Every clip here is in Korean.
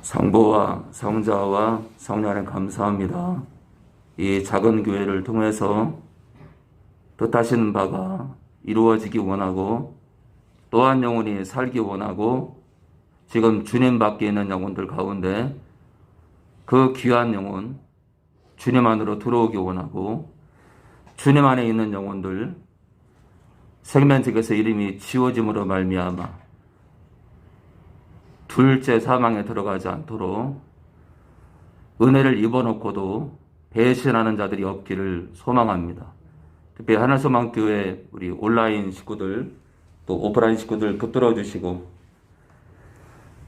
성부와 성자와 성령에 감사합니다. 이 작은 교회를 통해서 뜻하시는 바가 이루어지기 원하고 또한 영혼이 살기 원하고 지금 주님 밖에 있는 영혼들 가운데 그 귀한 영혼 주님 안으로 들어오기 원하고 주님 안에 있는 영혼들 생명책에서 이름이 지워짐으로 말미암아 둘째 사망에 들어가지 않도록 은혜를 입어놓고도 배신하는 자들이 없기를 소망합니다. 특히 하늘소망교회 우리 온라인 식구들 또 오프라인 식구들 붙들어 주시고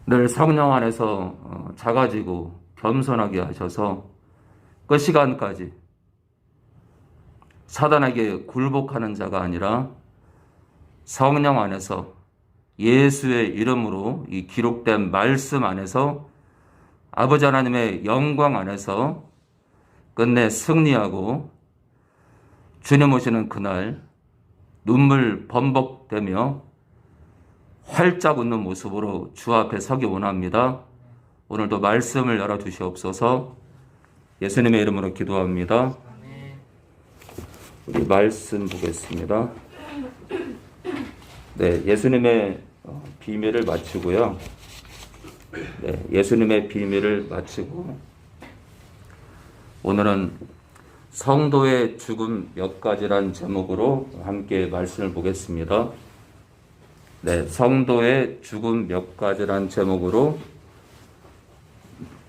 늘 성령 안에서 작아지고 겸손하게 하셔서 그 시간까지 사단에게 굴복하는 자가 아니라 성령 안에서 예수의 이름으로 이 기록된 말씀 안에서 아버지 하나님의 영광 안에서 끝내 승리하고 주님 오시는 그날 눈물 범벅되며 활짝 웃는 모습으로 주 앞에 서기 원합니다. 오늘도 말씀을 열어주시옵소서. 예수님의 이름으로 기도합니다. 우리 말씀 보겠습니다. 네, 예수님의 비밀을 마치고요. 네, 예수님의 비밀을 마치고 오늘은 성도의 죽음 몇 가지란 제목으로 함께 말씀을 보겠습니다. 네, 성도의 죽음 몇 가지란 제목으로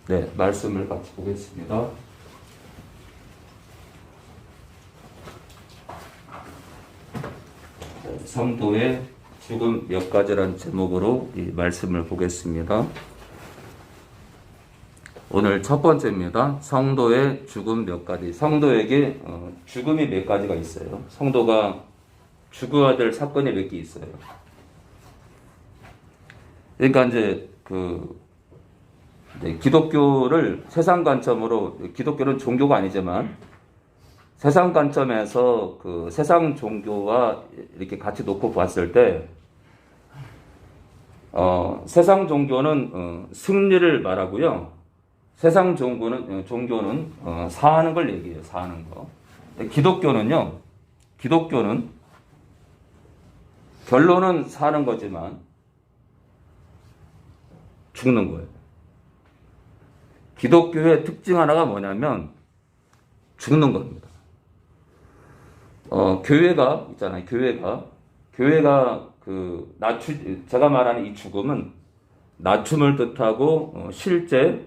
네, 말씀을 같이 보겠습니다. 네, 성도의 죽음 몇 가지란 제목으로 이 말씀을 보겠습니다. 오늘 첫 번째입니다. 성도의 죽음 몇 가지. 성도에게 죽음이 몇 가지가 있어요. 성도가 죽어야 될 사건이 몇 개 있어요. 그러니까 이제 기독교를 세상 관점으로, 기독교는 종교가 아니지만 세상 관점에서 그 세상 종교와 이렇게 같이 놓고 봤을 때 세상 종교는 승리를 말하고요. 세상 종교는 사는 걸 얘기해요. 사는 거. 기독교는 결론은 사는 거지만 죽는 거예요. 기독교의 특징 하나가 뭐냐면 죽는 겁니다. 교회가 있잖아요. 교회가 제가 말하는 이 죽음은 낮춤을 뜻하고 실제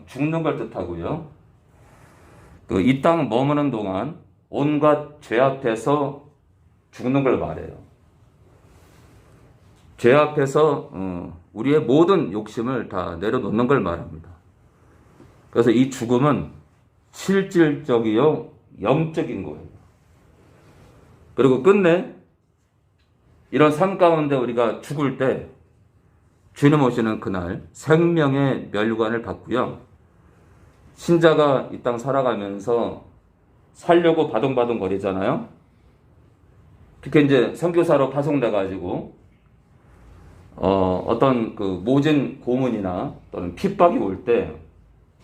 죽는 걸 뜻하고요. 이 땅 머무는 동안 온갖 죄 앞에서 죽는 걸 말해요. 죄 앞에서 우리의 모든 욕심을 다 내려놓는 걸 말합니다. 그래서 이 죽음은 실질적이요 영적인 거예요. 그리고 끝내 이런 삶 가운데 우리가 죽을 때 주님 오시는 그날 생명의 멸관을 받고요. 신자가 이 땅 살아가면서 살려고 바둥바둥 거리잖아요. 특히 이제 선교사로 파송돼가지고 어떤 그 모진 고문이나 또는 핍박이 올 때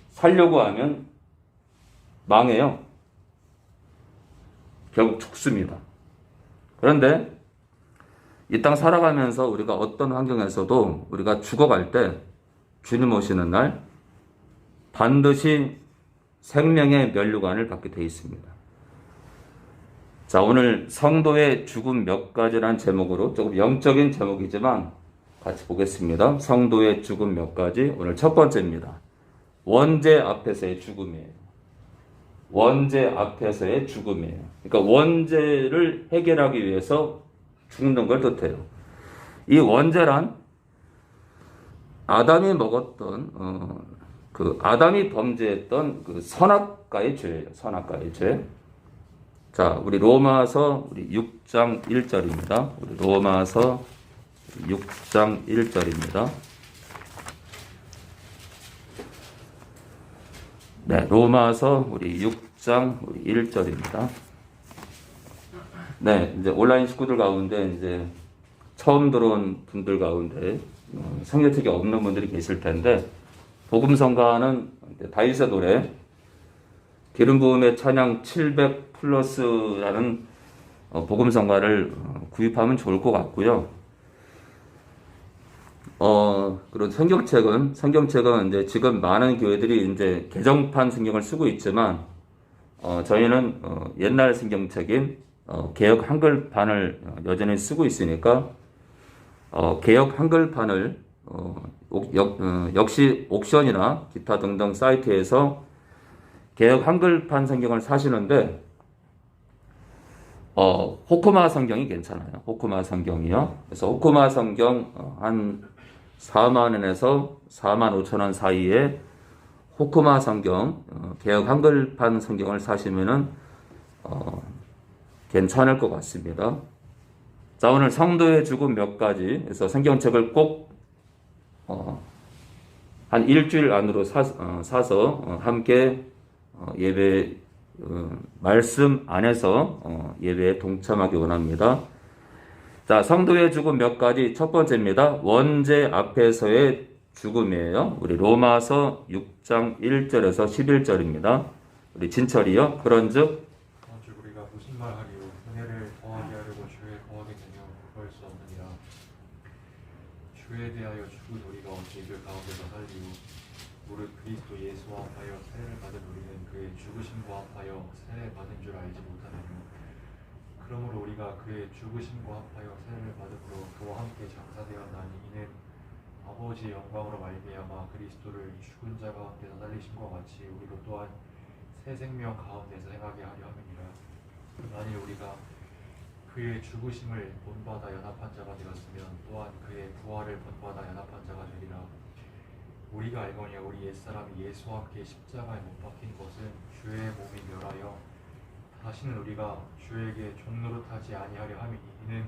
살려고 하면 망해요. 결국 죽습니다. 그런데 이 땅 살아가면서 우리가 어떤 환경에서도 우리가 죽어갈 때 주님 오시는 날 반드시 생명의 면류관을 받게 되어 있습니다. 자, 오늘 성도의 죽음 몇 가지란 제목으로 조금 영적인 제목이지만 같이 보겠습니다. 성도의 죽음 몇 가지. 오늘 첫 번째입니다. 원죄 앞에서의 죽음이에요. 원죄 앞에서의 죽음이에요. 그러니까 원죄를 해결하기 위해서 죽는 걸 뜻해요. 이 원죄란 아담이 먹었던 아담이 범죄했던 그 선악과의 죄예요. 선악과의 죄. 자, 우리 로마서 6장 1절입니다. 우리 로마서 6장 1절입니다. 네, 로마서 우리 6장 1절입니다. 네, 이제 온라인 식구들 가운데 이제 처음 들어온 분들 가운데 성경책이 없는 분들이 계실 텐데, 복음성가는 다윗의 노래 기름 부음의 찬양 700 플러스라는 복음성가를 구입하면 좋을 것 같고요. 그런 성경책은 이제 지금 많은 교회들이 이제 개정판 성경을 쓰고 있지만, 저희는 옛날 성경책인 개역 한글판을 여전히 쓰고 있으니까, 개역 한글판을 역시 옥션이나 기타 등등 사이트에서 개역 한글판 성경을 사시는데, 호크마 성경이 괜찮아요. 호크마 성경이요. 그래서 호크마 성경 한 4만 원에서 4만 5천 원 사이에 호크마 성경 개역 한글판 성경을 사시면은 괜찮을 것 같습니다. 자, 오늘 성도의 죽음 몇 가지 해서 성경책을 꼭 한 일주일 안으로 사서 함께 예배 말씀 안에서 예배에 동참하기 원합니다. 자, 성도의 죽음 몇 가지. 첫 번째입니다. 원죄 앞에서의 죽음이에요. 우리 로마서 6장 1절에서 11절입니다. 우리 진철이요. 그런즉 우리가 무슨 말하리요? 은혜를 더하게 하려고 주에 거하겠느냐? 그럴 수 없느니라. 주에 대하여 죽은 우리가 어찌 그 가운데서 살리요? 무릇 그리스도 예수와 합하여 세례를 받은 우리는 그의 죽으심과 합하여 세례 받은 줄 알지 못하느뇨. 그러므로 우리가 그의 죽으심과 합하여 세례를 받음으로 그와 함께 장사되었나니 이는 아버지의 영광으로 말미암아 그리스도를 죽은 자 가운데서 살리심과 같이 우리도 또한 새 생명 가운데서 행하게 하려 함이니라. 만일 우리가 그의 죽으심을 본받아 연합한 자가 되었으면 또한 그의 부활을 본받아 연합한 자가 되리라. 우리가 알거니와 우리 옛사람이 예수와 함께 십자가에 못 박힌 것은 주의 몸이 멸하여 다시는 우리가 주에게 종노릇하지 아니하려 함이니 이는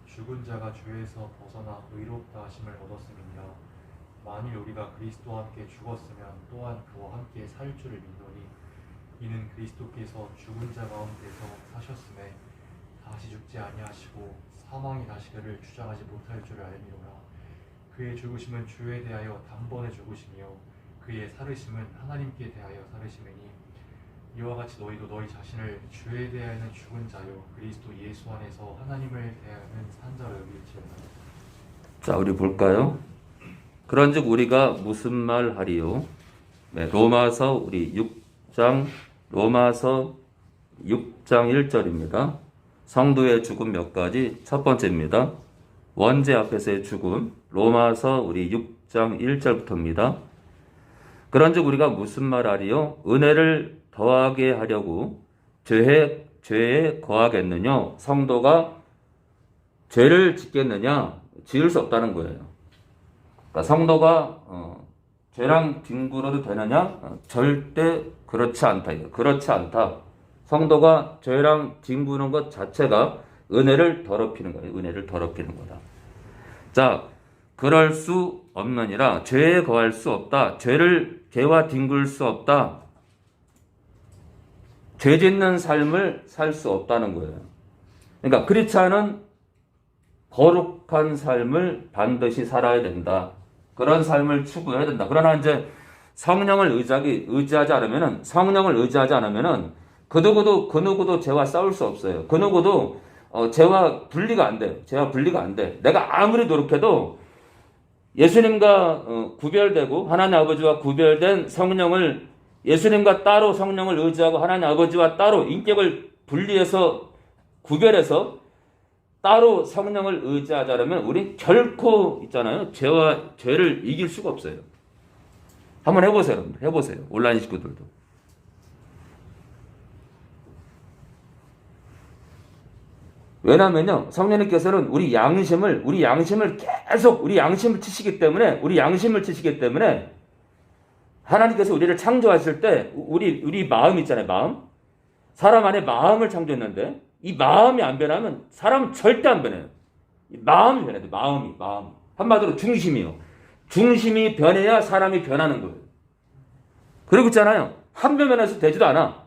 죽은 자가 죄에서 벗어나 의롭다 하심을 얻었음이니라. 만일 우리가 그리스도와 함께 죽었으면 또한 그와 함께 살 줄을 믿노니 이는 그리스도께서 죽은 자 가운데서 사셨음에 다시 죽지 아니하시고 사망이 다시 그를 주장하지 못할 줄을 알미로라. 그의 죽으심은 주에 대하여 단번에 죽으심이요 그의 살으심은 하나님께 대하여 살으심이니 이와 같이 너희도 너희 자신을 주에 대하여는 죽은 자요 그리스도 예수 안에서 하나님을 대하여는 산 자로 여길지어다. 자, 우리 볼까요? 그런즉 우리가 무슨 말 하리요? 네, 로마서 6장 1절입니다. 성도의 죽음 몇 가지. 첫 번째입니다. 원죄 앞에서의 죽음. 로마서 6장 1절부터입니다. 그런즉 우리가 무슨 말 하리요? 은혜를 더하게 하려고 죄에 거하겠느냐? 성도가 죄를 짓겠느냐? 지을 수 없다는 거예요. 그러니까 성도가 죄랑 뒹굴어도 되느냐? 절대 그렇지 않다. 그렇지 않다. 성도가 죄랑 뒹구는 것 자체가 은혜를 더럽히는 거예요. 은혜를 더럽히는 거다. 자, 그럴 수 없느니라. 죄에 거할 수 없다. 죄와 뒹굴 수 없다. 죄 짓는 삶을 살 수 없다는 거예요. 그러니까 크리스찬은 거룩한 삶을 반드시 살아야 된다. 그런 삶을 추구해야 된다. 그러나 이제 성령을 의지하지 않으면은 그 누구도 죄와 싸울 수 없어요. 그 누구도 죄와 분리가 안 돼요. 죄와 분리가 안 돼. 내가 아무리 노력해도 예수님과 구별되고 하나님 아버지와 구별된 성령을 예수님과 따로 성령을 의지하고 하나님 아버지와 따로 인격을 분리해서 구별해서 따로 성령을 의지하자면 우린 결코 있잖아요. 죄를 이길 수가 없어요. 한번 해보세요, 여러분들. 해보세요. 온라인 식구들도. 왜냐면요, 성령님께서는 우리 양심을 계속 우리 양심을 치시기 때문에 하나님께서 우리를 창조하실 때 우리 마음 있잖아요. 마음. 사람 안에 마음을 창조했는데 이 마음이 안 변하면 사람은 절대 안 변해요. 마음이 변해야 돼. 마음이. 한마디로 중심이요. 중심이 변해야 사람이 변하는 거예요. 그리고 있잖아요. 한 변 변해서 되지도 않아.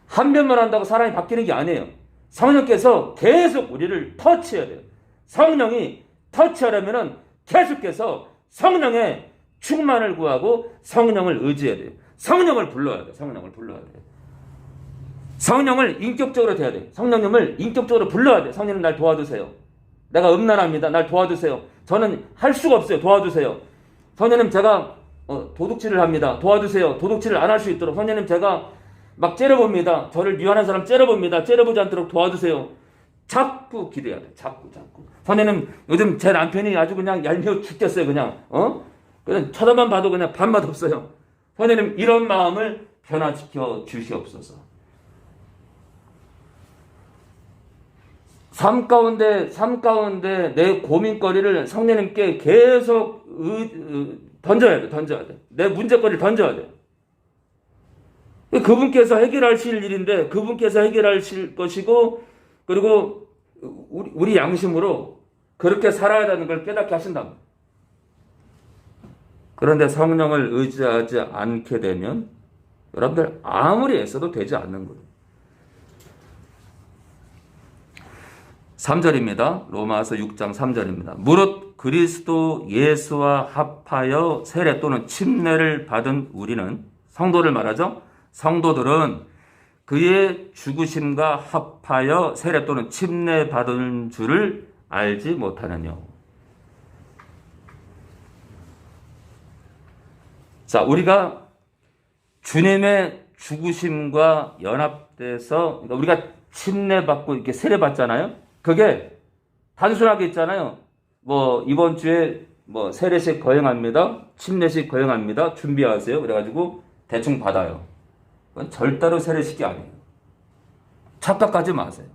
한 변 변한다고 사람이 바뀌는 게 아니에요. 성령께서 계속 우리를 터치해야 돼요. 성령이 터치하려면은 계속해서 성령의 충만을 구하고 성령을 의지해야 돼요. 성령을 불러야 돼요. 성령을 불러야 돼요. 성령을 인격적으로 돼야 돼요. 성령님을 인격적으로 불러야 돼요. 성령님 날 도와주세요. 내가 음란합니다. 날 도와주세요. 저는 할 수가 없어요. 도와주세요. 성령님 제가 도둑질을 합니다. 도와주세요. 도둑질을 안 할 수 있도록. 성령님 제가 막 째려봅니다. 저를 미워하는 사람 째려봅니다. 째려보지 않도록 도와주세요. 자꾸 기도해야 돼. 자꾸. 성령님 요즘 제 남편이 아주 그냥 얄미워 죽겠어요. 그냥 그냥 쳐다만 봐도 그냥 밥맛 없어요. 성령님 이런 마음을 변화시켜 주시옵소서. 삶 가운데 내 고민거리를 성령님께 계속 던져야 돼. 내 문제거리를 던져야 돼. 그분께서 해결하실 일인데 그분께서 해결하실 것이고, 그리고 우리 양심으로 그렇게 살아야 되는 걸 깨닫게 하신다. 그런데 성령을 의지하지 않게 되면 여러분들 아무리 애써도 되지 않는 거예요. 3절입니다. 로마서 6장 3절입니다. 무릇 그리스도 예수와 합하여 세례 또는 침례를 받은 우리는, 성도를 말하죠. 성도들은 그의 죽으심과 합하여 세례 또는 침례 받은 줄을 알지 못하느냐. 자, 우리가 주님의 죽으심과 연합돼서, 그러니까 우리가 침례받고 이렇게 세례받잖아요. 그게 단순하게 있잖아요. 이번 주에 세례식 거행합니다. 침례식 거행합니다. 준비하세요. 그래가지고 대충 받아요. 그건 절대로 세례식이 아니에요. 착각하지 마세요.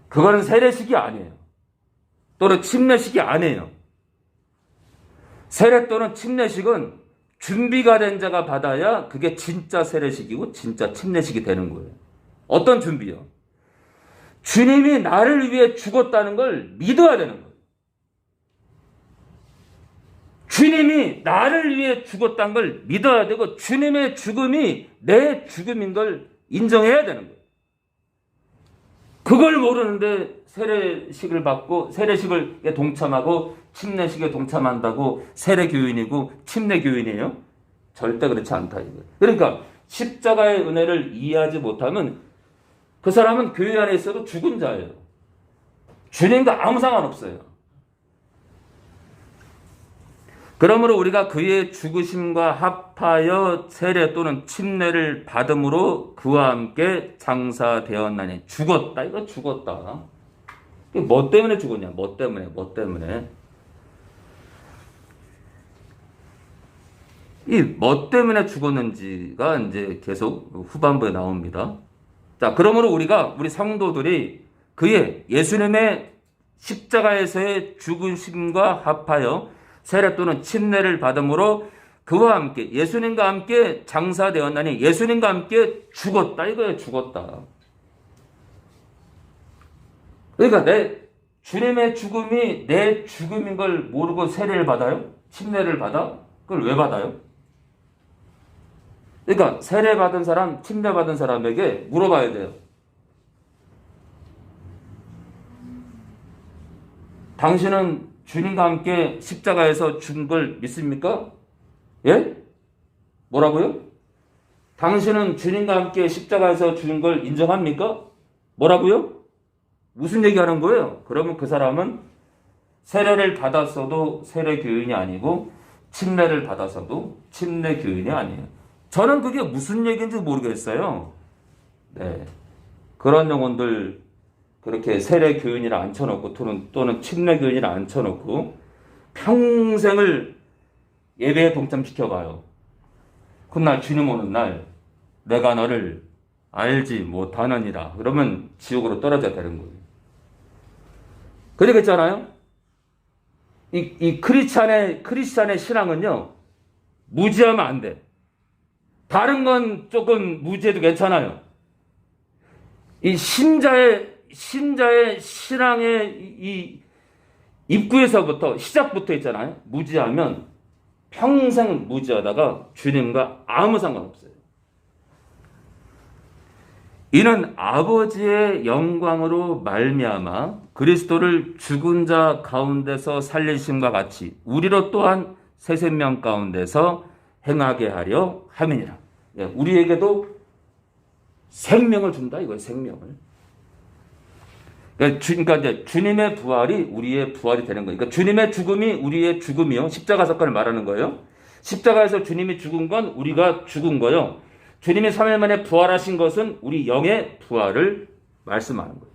그거는 세례식이 아니에요. 또는 침례식이 아니에요. 세례 또는 침례식은 준비가 된 자가 받아야 그게 진짜 세례식이고 진짜 침례식이 되는 거예요. 어떤 준비요? 주님이 나를 위해 죽었다는 걸 믿어야 되는 거예요. 주님이 나를 위해 죽었다는 걸 믿어야 되고, 주님의 죽음이 내 죽음인 걸 인정해야 되는 거예요. 그걸 모르는데 세례식을 받고 세례식에 동참하고 침례식에 동참한다고 세례교인이고 침례교인이에요? 절대 그렇지 않다 이거예요. 그러니까 십자가의 은혜를 이해하지 못하면 그 사람은 교회 안에 있어도 죽은 자예요. 주님과 아무 상관없어요. 그러므로 우리가 그의 죽으심과 합하여 세례 또는 침례를 받음으로 그와 함께 장사되었나니. 죽었다. 이거 죽었다. 뭐 때문에 죽었냐? 뭐 때문에. 이 뭐 때문에 죽었는지가 이제 계속 후반부에 나옵니다. 자, 그러므로 우리 성도들이 그의 예수님의 십자가에서의 죽으심과 합하여 세례 또는 침례를 받음으로 그와 함께, 예수님과 함께 장사되었나니. 예수님과 함께 죽었다 이거예요. 죽었다. 그러니까 주님의 죽음이 내 죽음인 걸 모르고 세례를 받아요? 침례를 받아? 그걸 왜 받아요? 그러니까 세례 받은 사람, 침례 받은 사람에게 물어봐야 돼요. 당신은 주님과 함께 십자가에서 죽은 걸 믿습니까? 예? 뭐라고요? 당신은 주님과 함께 십자가에서 죽은 걸 인정합니까? 뭐라고요? 무슨 얘기하는 거예요? 그러면 그 사람은 세례를 받았어도 세례교인이 아니고 침례를 받았어도 침례교인이 아니에요. 저는 그게 무슨 얘기인지 모르겠어요. 네. 그런 영혼들 그렇게 세례교인이라 앉혀놓고 또는 침례교인이라 앉혀놓고 평생을 예배에 동참시켜봐요. 그날 주님 오는 날 내가 너를 알지 못하느니라. 그러면 지옥으로 떨어져야 되는 거예요. 그러겠잖아요. 이 크리스찬의 신앙은요, 무지하면 안 돼. 다른 건 조금 무지해도 괜찮아요. 이 신자의 신앙의 이 입구에서부터 시작부터 있잖아요. 무지하면 평생 무지하다가 주님과 아무 상관없어요. 이는 아버지의 영광으로 말미암아 그리스도를 죽은 자 가운데서 살리심과 같이 우리로 또한 새 생명 가운데서 행하게 하려 함이니라. 예, 우리에게도 생명을 준다 이거예요. 생명을. 그러니까 이제 주님의 부활이 우리의 부활이 되는 거니까 주님의 죽음이 우리의 죽음이요. 십자가 사건을 말하는 거예요. 십자가에서 주님이 죽은 건 우리가 죽은 거요. 주님이 3일 만에 부활하신 것은 우리 영의 부활을 말씀하는 거예요.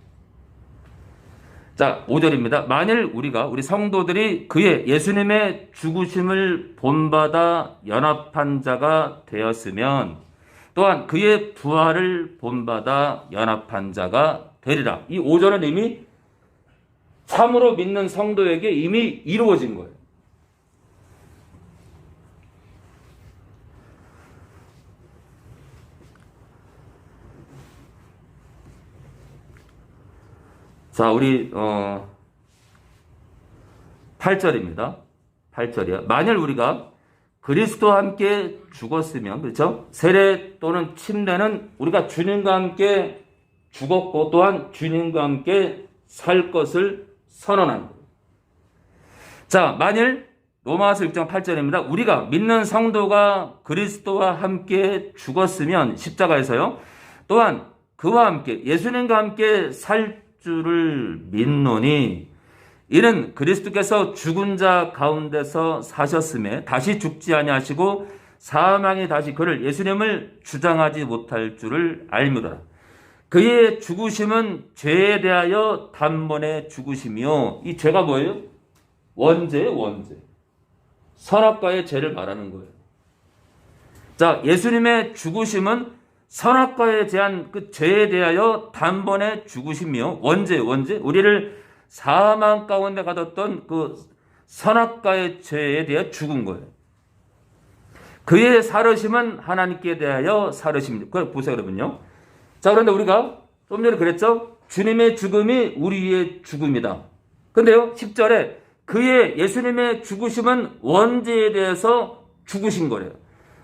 자, 5절입니다. 만일 우리 성도들이 그의 예수님의 죽으심을 본받아 연합한 자가 되었으면 또한 그의 부활을 본받아 연합한 자가 되리라. 이 5절은 이미 참으로 믿는 성도에게 이미 이루어진 거예요. 자, 우리 8절입니다. 8절이야. 만일 우리가 그리스도와 함께 죽었으면, 그렇죠? 세례 또는 침례는 우리가 주님과 함께 죽었고 또한 주님과 함께 살 것을 선언한 거예요. 자, 만일 로마서 6장 8절입니다. 우리가 믿는 성도가 그리스도와 함께 죽었으면 십자가에서요. 또한 그와 함께 예수님과 함께 살 줄을 믿노니 이는 그리스도께서 죽은 자 가운데서 사셨음에 다시 죽지 아니하시고 사망이 다시 그를 예수님을 주장하지 못할 줄을 알미로라. 그의 죽으심은 죄에 대하여 단번에 죽으심이요. 이 죄가 뭐예요? 원죄. 선악과의 죄를 말하는 거예요. 자, 예수님의 죽으심은 선악과에 대한 그 죄에 대하여 단번에 죽으심이요. 원죄. 우리를 사망 가운데 가뒀던 그 선악과의 죄에 대해 죽은 거예요. 그의 살으심은 하나님께 대하여 살으심입니다. 그걸 보세요, 여러분요. 자, 그런데 우리가 좀 전에 그랬죠? 주님의 죽음이 우리의 죽음이다. 근데요, 10절에 그의 예수님의 죽으심은 원죄에 대해서 죽으신 거래요.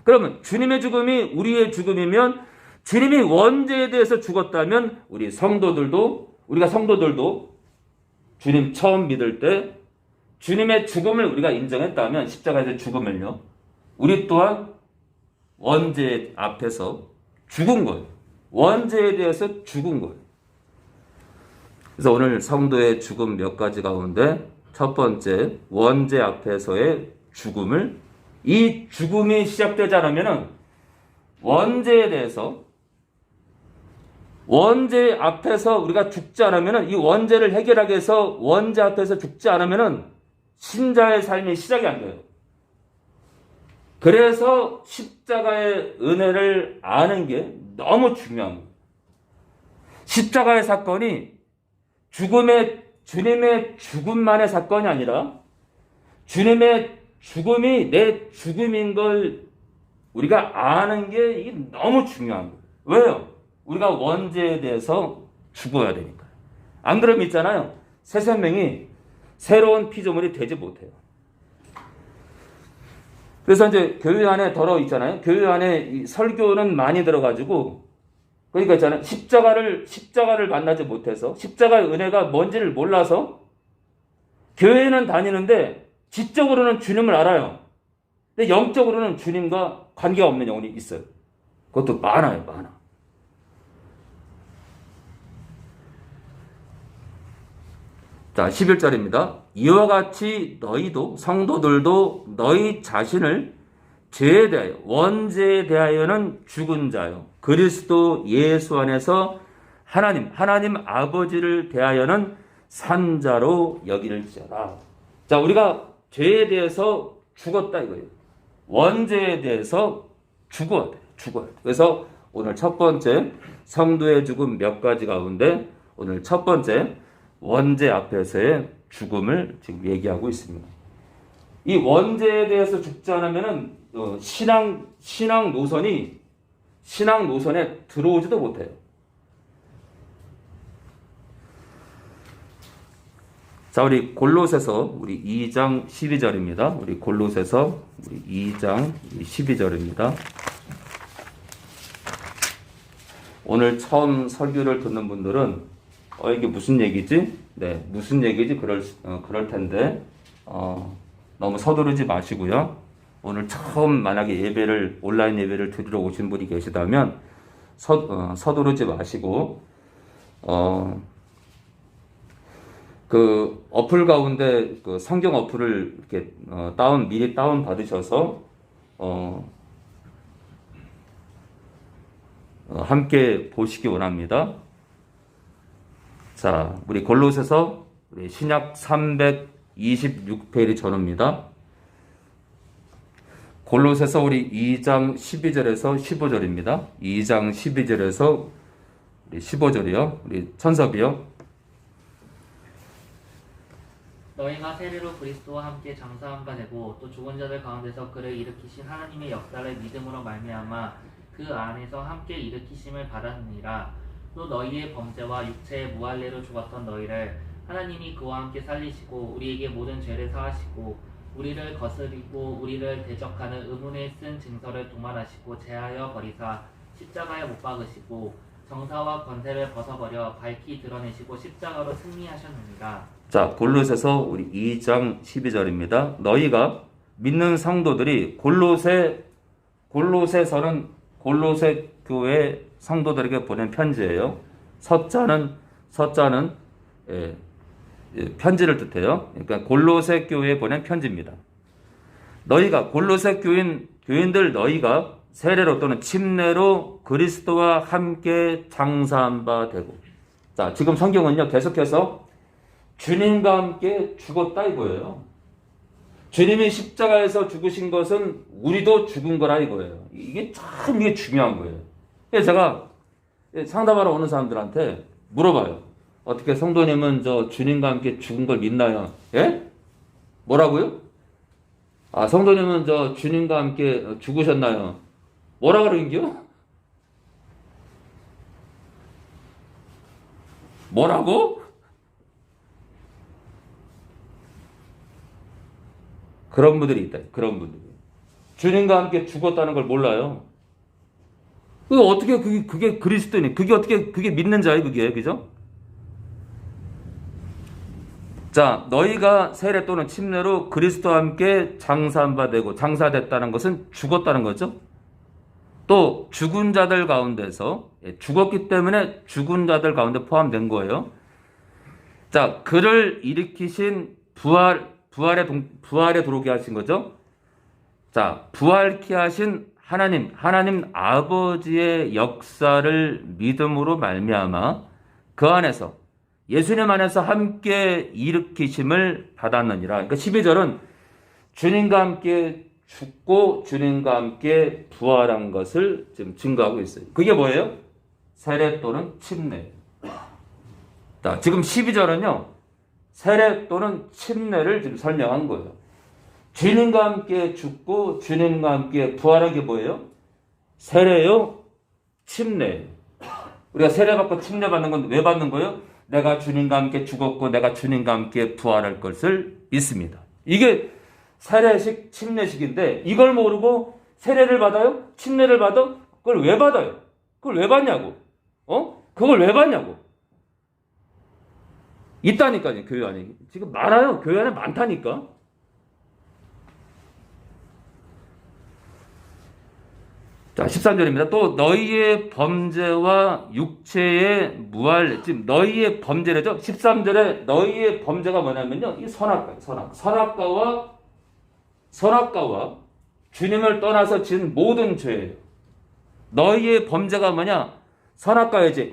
그러면 주님의 죽음이 우리의 죽음이면 주님이 원죄에 대해서 죽었다면 우리가 성도들도 주님 처음 믿을 때 주님의 죽음을 우리가 인정했다면 십자가에서 죽음을요. 우리 또한 원죄 앞에서 죽은 거예요. 원죄에 대해서 죽은 거예요. 그래서 오늘 성도의 죽음 몇 가지 가운데 첫 번째 원죄 앞에서의 죽음을 이 죽음이 시작되지 않으면 원죄에 대해서 원죄 앞에서 우리가 죽지 않으면 이 원죄를 해결하기 위해서 원죄 앞에서 죽지 않으면 신자의 삶이 시작이 안 돼요. 그래서 십자가의 은혜를 아는 게 너무 중요한 거예요. 십자가의 사건이 주님의 죽음만의 사건이 아니라 주님의 죽음이 내 죽음인 걸 우리가 아는 게 이게 너무 중요한 거예요. 왜요? 우리가 원죄에 대해서 죽어야 되니까요. 안 그러면 있잖아요. 새 생명이 새로운 피조물이 되지 못해요. 그래서 이제 교회 안에 있잖아요. 교회 안에 이 설교는 많이 들어가지고 그러니까 있잖아요. 십자가를 만나지 못해서 십자가의 은혜가 뭔지를 몰라서 교회는 다니는데 지적으로는 주님을 알아요. 근데 영적으로는 주님과 관계가 없는 영혼이 있어요. 그것도 많아요. 자, 11절입니다. 이와 같이 너희도 성도들도 너희 자신을 죄에 대하여 원죄에 대하여는 죽은 자요 그리스도 예수 안에서 하나님 아버지를 대하여는 산 자로 여기를지어다. 자, 우리가 죄에 대해서 죽었다 이거예요. 원죄에 대해서 죽어야 돼. 그래서 오늘 첫 번째 성도의 죽음 몇 가지 가운데 오늘 첫 번째 원죄 앞에서의 죽음을 지금 얘기하고 있습니다. 이 원죄에 대해서 죽지 않으면은 신앙 노선에 들어오지도 못해요. 자, 우리 골로새서 2장 12절입니다. 우리 골로새서 2장 12절입니다. 오늘 처음 설교를 듣는 분들은 이게 무슨 얘기지? 네, 무슨 얘기지? 그럴 텐데 너무 서두르지 마시고요. 오늘 처음 만약에 온라인 예배를 드리러 오신 분이 계시다면 서두르지 마시고 그 어플 가운데 그 성경 어플을 이렇게 미리 다운 받으셔서 함께 보시기 원합니다. 자, 우리 골로새서 우리 신약 326페이지 전후입니다. 골로새서 우리 2장 12절에서 15절입니다. 2장 12절에서 우리 15절이요. 우리 천섭이요. 너희가 세례로 그리스도와 함께 장사한 바 되고 또 죽은 자들 가운데서 그를 일으키신 하나님의 역사를 믿음으로 말미암아 그 안에서 함께 일으키심을 받았느니라. 또 너희의 범죄와 육체의 무할례로 죽었던 너희를 하나님이 그와 함께 살리시고 우리에게 모든 죄를 사하시고 우리를 거스리고 우리를 대적하는 의문에 쓴 증서를 도말하시고 제하여 버리사 십자가에 못 박으시고 정사와 권세를 벗어버려 밝히 드러내시고 십자가로 승리하셨느니라. 자, 골로새서 우리 2장 12절입니다. 너희가 믿는 성도들이 골로새서는 골로새 교회 성도들에게 보낸 편지예요. 서자는 편지를 뜻해요. 그러니까 골로새 교회에 보낸 편지입니다. 너희가 골로새 교인들 너희가 세례로 또는 침례로 그리스도와 함께 장사한 바 되고. 자, 지금 성경은요 계속해서 주님과 함께 죽었다 이거예요. 주님이 십자가에서 죽으신 것은 우리도 죽은 거라 이거예요. 이게 중요한 거예요. 그래서 제가 상담하러 오는 사람들한테 물어봐요. 어떻게 성도님은 주님과 함께 죽은 걸 믿나요? 예? 뭐라고요? 성도님은 주님과 함께 죽으셨나요? 뭐라 그러긴겨? 뭐라고? 그런 분들이 있다. 그런 분들이. 주님과 함께 죽었다는 걸 몰라요. 어떻게 그게 그리스도니? 그게 믿는 자예요, 그게. 그죠? 자, 너희가 세례 또는 침례로 그리스도와 함께 장사한 바 되고, 장사됐다는 것은 죽었다는 거죠. 또 죽은 자들 가운데서 죽었기 때문에 죽은 자들 가운데 포함된 거예요. 자, 그를 일으키신 부활에 들어오게 하신 거죠. 자, 부활케 하신 하나님 아버지의 역사를 믿음으로 말미암아 그 안에서 예수님 안에서 함께 일으키심을 받았느니라. 그러니까 12절은 주님과 함께 죽고 주님과 함께 부활한 것을 지금 증거하고 있어요. 그게 뭐예요? 세례 또는 침례. 자, 지금 12절은요. 세례 또는 침례를 지금 설명한 거예요. 주님과 함께 죽고 주님과 함께 부활한 게 뭐예요? 세례요, 침례예요. 우리가 세례받고 침례받는 건 왜 받는 거예요? 내가 주님과 함께 죽었고 내가 주님과 함께 부활할 것을 믿습니다. 이게 세례식, 침례식인데 이걸 모르고 세례를 받아요? 침례를 받아? 그걸 왜 받아요? 그걸 왜 받냐고? 그걸 왜 받냐고? 있다니까요, 교회 안에. 지금 많아요. 교회 안에 많다니까. 자, 13절입니다. 또 너희의 범죄와 육체의 무할, 지금 너희의 범죄래죠. 13절에 너희의 범죄가 뭐냐면요. 이 선악과와 주님을 떠나서 지은 모든 죄예요. 너희의 범죄가 뭐냐? 선악과의 죄,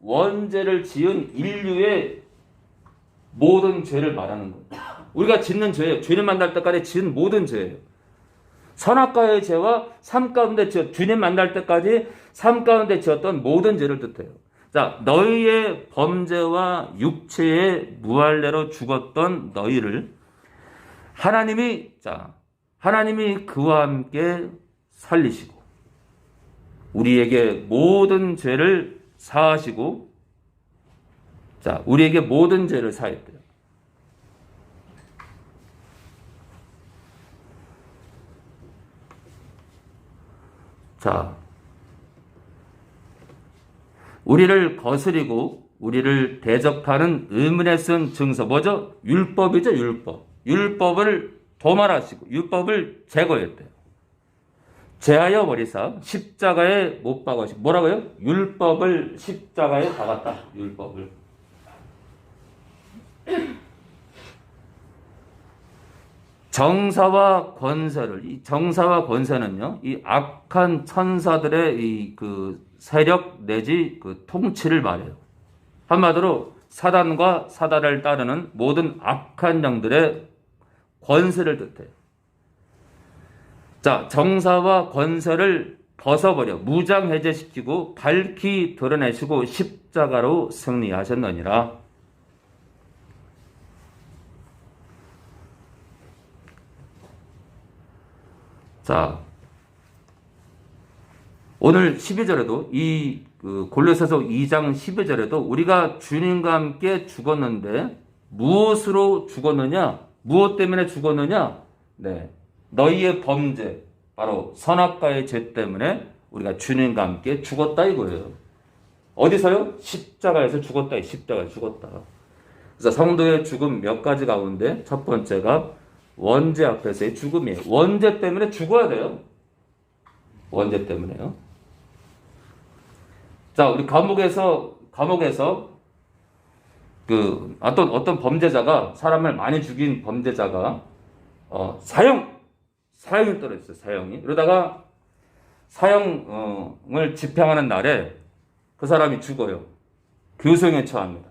원죄를 지은 인류의 모든 죄를 말하는 거예요. 우리가 짓는 죄예요. 주님 만날 때까지 지은 모든 죄예요. 선악과의 죄와 삶 가운데 주님 만날 때까지 삶 가운데 지었던 모든 죄를 뜻해요. 자, 너희의 범죄와 육체의 무할례로 죽었던 너희를 하나님이 그와 함께 살리시고 우리에게 모든 죄를 사하시고 우리에게 모든 죄를 사했대요. 자, 우리를 거스리고 우리를 대적하는 의문에 쓴 증서 뭐죠? 율법이죠. 율법. 율법을 도말하시고 율법을 제거했대요. 제하여 버리사 십자가에 못 박으시고 뭐라고요? 율법을 십자가에 박았다. 율법을. 정사와 권세를, 이 정사와 권세는요, 이 악한 천사들의 이 그 세력 내지 그 통치를 말해요. 한마디로 사단과 사단을 따르는 모든 악한 영들의 권세를 뜻해요. 자, 정사와 권세를 벗어버려 무장해제시키고 밝히 드러내시고 십자가로 승리하셨느니라. 자, 오늘 12절에도 이 골로새서 2장 12절에도 우리가 주님과 함께 죽었는데 무엇으로 죽었느냐? 무엇 때문에 죽었느냐? 네, 너희의 범죄, 바로 선악과의 죄 때문에 우리가 주님과 함께 죽었다 이거예요. 어디서요? 십자가에서 죽었다. 십자가에서 죽었다. 그래서 성도의 죽음 몇 가지 가운데 첫 번째가 원죄 앞에서의 죽음이에요. 원죄 때문에 죽어야 돼요. 원죄 때문에요. 자, 우리 감옥에서 그 어떤 범죄자가 사람을 많이 죽인 범죄자가 사형이 떨어졌어요. 사형이. 그러다가 사형을 집행하는 날에 그 사람이 죽어요. 교수형에 처합니다.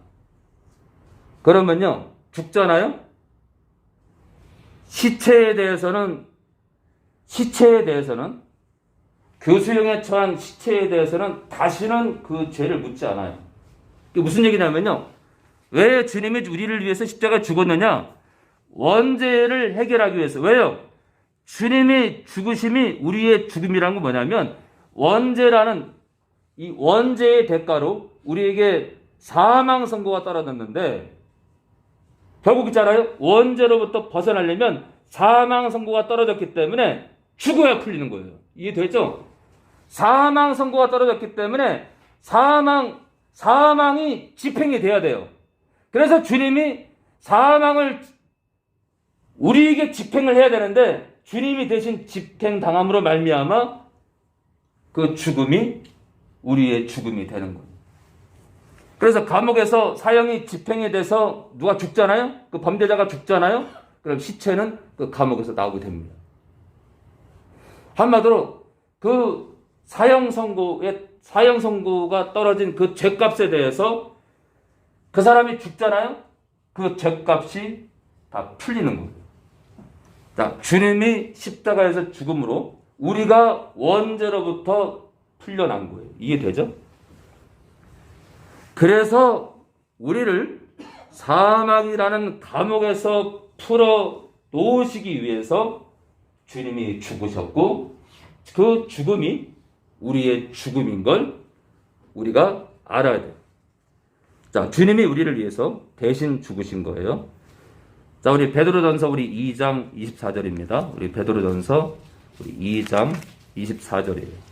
그러면요, 죽잖아요. 시체에 대해서는 교수형에 처한 시체에 대해서는 다시는 그 죄를 묻지 않아요. 이게 무슨 얘기냐면요. 왜 주님이 우리를 위해서 십자가에 죽었느냐? 원죄를 해결하기 위해서. 왜요? 주님의 죽으심이 우리의 죽음이란 건 뭐냐면 원죄라는 이 원죄의 대가로 우리에게 사망 선고가 떨어졌는데 결국 있잖아요. 원죄로부터 벗어나려면 사망 선고가 떨어졌기 때문에 죽어야 풀리는 거예요. 이해되죠? 사망 선고가 떨어졌기 때문에 사망이 집행이 돼야 돼요. 그래서 주님이 사망을 우리에게 집행을 해야 되는데 주님이 대신 집행당함으로 말미암아 그 죽음이 우리의 죽음이 되는 거예요. 그래서 감옥에서 사형이 집행이 돼서 누가 죽잖아요? 그 범죄자가 죽잖아요? 그럼 시체는 그 감옥에서 나오게 됩니다. 한마디로 그 사형 선고가 떨어진 그 죄값에 대해서 그 사람이 죽잖아요? 그 죄값이 다 풀리는 거예요. 자, 주님이 십자가에서 죽음으로 우리가 원죄로부터 풀려난 거예요. 이해되죠? 그래서 우리를 사망이라는 감옥에서 풀어 놓으시기 위해서 주님이 죽으셨고 그 죽음이 우리의 죽음인 걸 우리가 알아야 돼요. 자, 주님이 우리를 위해서 대신 죽으신 거예요. 자, 우리 베드로전서 2장 24절입니다. 우리 베드로전서 2장 24절이에요.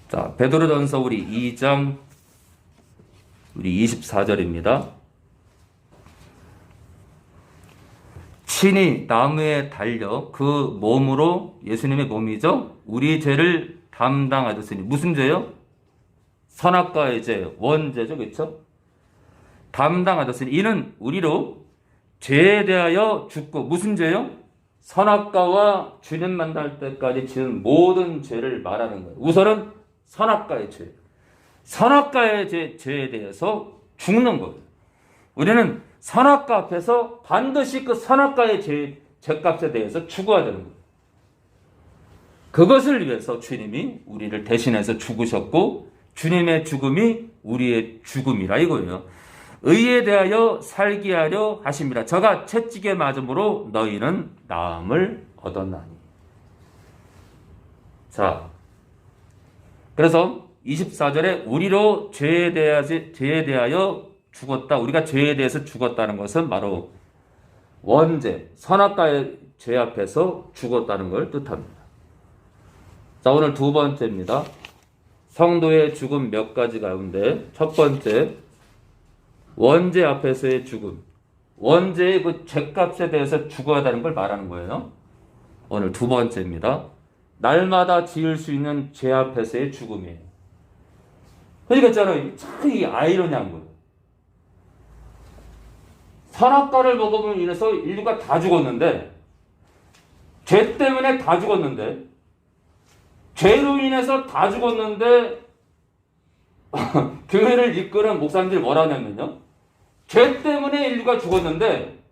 자, 베드로전서 2장 24절입니다. 친히 나무에 달려 그 몸으로 예수님의 몸이죠. 우리 죄를 담당하셨으니 무슨 죄요? 선악과의 죄, 원죄죠, 그렇죠? 담당하셨으니 이는 우리로 죄에 대하여 죽고 무슨 죄요? 선악과와 주님 만날 때까지 지은 모든 죄를 말하는 거예요. 우선은 선악과의 죄, 선악과의 죄에 대해서 죽는 거예요. 우리는 선악과 앞에서 반드시 그 선악과의 죄값에 대해서 죽어야 되는 거예요. 그것을 위해서 주님이 우리를 대신해서 죽으셨고 주님의 죽음이 우리의 죽음이라 이거예요. 의에 대하여 살게 하려 하심이라. 저가 채찍에 맞음으로 너희는 나음을 얻었나니. 자, 그래서 24절에 우리로 죄에 대하여 죽었다. 우리가 죄에 대해서 죽었다는 것은 바로 원죄, 선악과의 죄 앞에서 죽었다는 걸 뜻합니다. 자, 오늘 두 번째입니다. 성도의 죽음 몇 가지 가운데 첫 번째, 원죄 앞에서의 죽음. 원죄의 그 죄값에 대해서 죽어야 하는 걸 말하는 거예요. 오늘 두 번째입니다. 날마다 지을 수 있는 죄 앞에서의 죽음이에요. 그러니까 있잖아요. 참 이 아이러니한 거예요. 선악과를 먹음으로 인해서 인류가 다 죽었는데, 죄 때문에 다 죽었는데, 죄로 인해서 다 죽었는데, 교회를 이끄는 목사님들이 뭐라 하냐면요. 죄 때문에 인류가 죽었는데,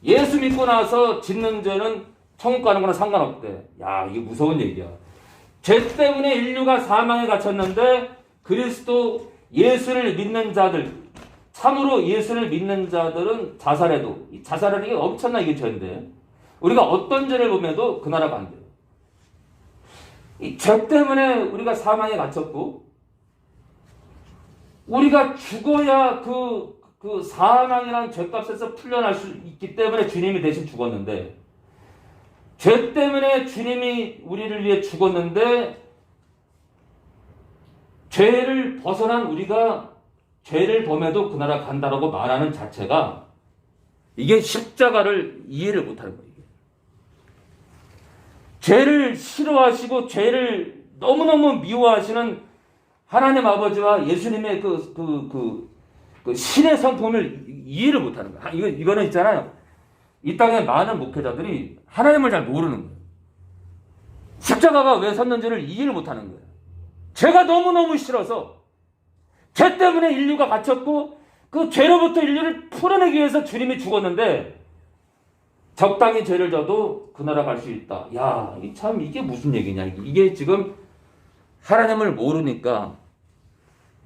예수 믿고 나서 짓는 죄는 천국 가는 거나 상관없대. 야, 이게 무서운 얘기야. 죄 때문에 인류가 사망에 갇혔는데, 그리스도 예수를 믿는 자들, 참으로 예수를 믿는 자들은 자살해도, 이 자살하는 게 엄청나 이게 죄인데, 우리가 어떤 죄를 보면도 그 나라가 안 돼요. 이 죄 때문에 우리가 사망에 갇혔고, 우리가 죽어야 그 사망이라는 죄값에서 풀려날 수 있기 때문에 주님이 대신 죽었는데, 죄 때문에 주님이 우리를 위해 죽었는데, 죄를 벗어난 우리가 죄를 범해도 그 나라 간다라고 말하는 자체가 이게 십자가를 이해를 못하는 거예요. 죄를 싫어하시고 죄를 너무너무 미워하시는 하나님 아버지와 예수님의 그 신의 성품을 이해를 못하는 거예요. 이거는 있잖아요. 이 땅의 많은 목회자들이 하나님을 잘 모르는 거예요. 십자가가 왜 섰는지를 이해를 못하는 거예요. 죄가 너무너무 싫어서 죄 때문에 인류가 갇혔고 그 죄로부터 인류를 풀어내기 위해서 주님이 죽었는데 적당히 죄를 져도 그 나라 갈 수 있다. 야, 참 이게 무슨 얘기냐. 이게 지금 하나님을 모르니까.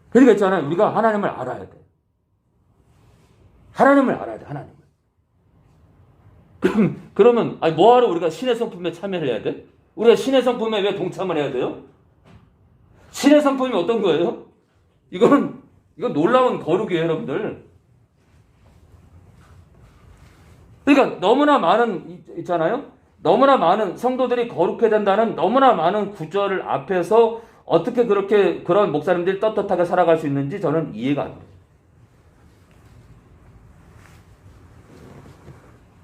그러니까 있잖아요. 우리가 하나님을 알아야 돼. 하나님을 알아야 돼. 하나님을. 그러면 뭐하러 우리가 신의 성품에 참여를 해야 돼? 우리가 신의 성품에 왜 동참을 해야 돼요? 신의 성품이 어떤 거예요? 이건 놀라운 거룩이에요, 여러분들. 그러니까 너무나 많은 있잖아요. 너무나 많은 성도들이 거룩해야 된다는 너무나 많은 구절을 앞에서 어떻게 그런 목사님들이 떳떳하게 살아갈 수 있는지 저는 이해가 안 돼요.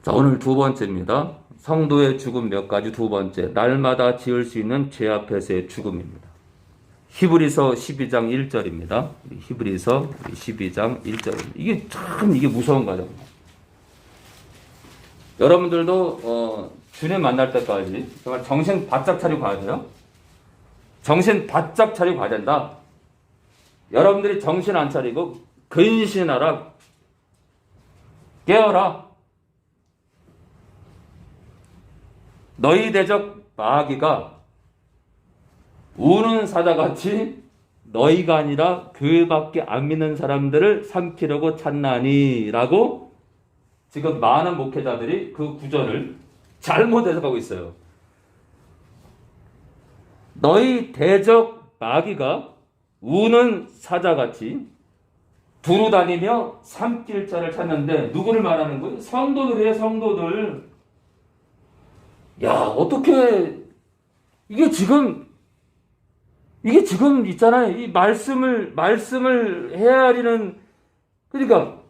자, 오늘 두 번째입니다. 성도의 죽음 몇 가지 두 번째. 날마다 지을 수 있는 죄 앞에서의 죽음입니다. 히브리서 12장 1절입니다. 히브리서 12장 1절입니다. 이게 무서운 과정입니다. 여러분들도 주님 만날 때까지 정말 정신 바짝 차리고 가야 돼요. 정신 바짝 차리고 가야 된다. 여러분들이 정신 안 차리고 근신하라. 깨어라. 너희 대적 마귀가 우는 사자같이 너희가 아니라 교회밖에 안 믿는 사람들을 삼키려고 찾나니 라고 지금 많은 목회자들이 그 구절을 잘못 해석하고 있어요. 너희 대적 마귀가 우는 사자같이 두루다니며 삼킬 자를 찾는데 누구를 말하는 거예요? 성도들이에요, 성도들. 야, 어떻게 이게 지금 있잖아요. 이 말씀을 헤아리는, 그러니까,